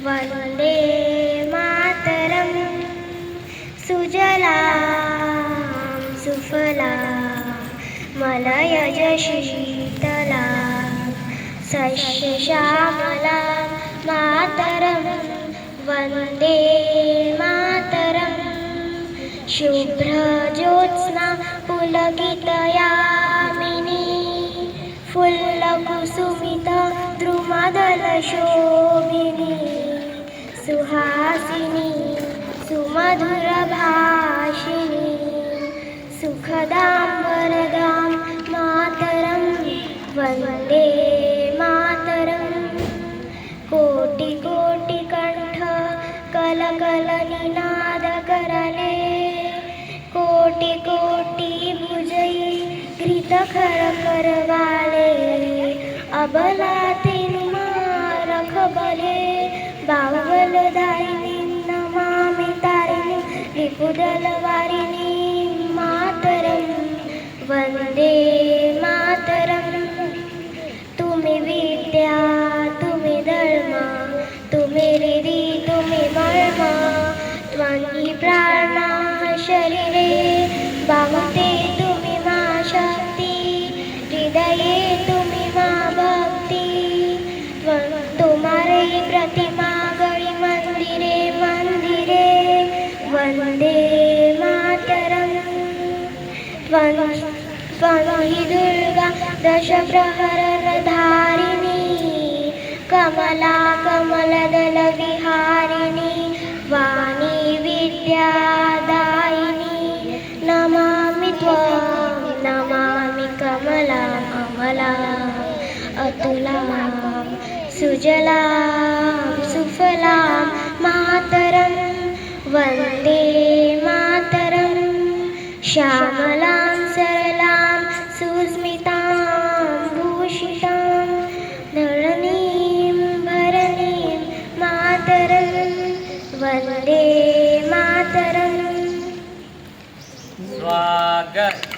वन्दे मातरं सुजलां सुफलां मलयज शीतलां सस्यश्यामलां मातरं वन्दे मातरं शुभ्रज्योत्स्ना पुलकितयामिनी फुल्लकुसुमिता द्रुमदलशोभिनी सुहासिनी सुमधुरभाषिणी सुखदां वरदां मातरं वन्दे मातरं कोटिकोटिकण्ठ कलकलनिनादकरले कोटिकोटिभुजै घृतखरकरवाले अबलातिन्मारखबले बाहुबलधारिणीं नमामि तारिणीं रिपुदलवारिणीं मातरं वन्दे मातरं तुम्ही विद्या तुम्ही धर्म तुम्ही हृदि तुम्ही मर्म त्वन्नि प्राणाः शरीरे भावते तुम्ही मा शक्ति हृदये तुम्ही मा भक्ति तुम्हारे प्रतिमा गळी मंदिरे मंदिरे वन्दे मातरं त्वं हि दुर्गा दश प्रहरधारिणी कमला कमलदल विहारिणी वाणी विद्यादायिनी नमामि त्वां नमामि कमलां अमलां अतुलां सुजलां सुफलां मातरं वन्दे मातरं श्यामलां सरलां सुस्मितां भूषितां धरणीं भरणीं मातरं वन्दे मातरम्। स्वागत।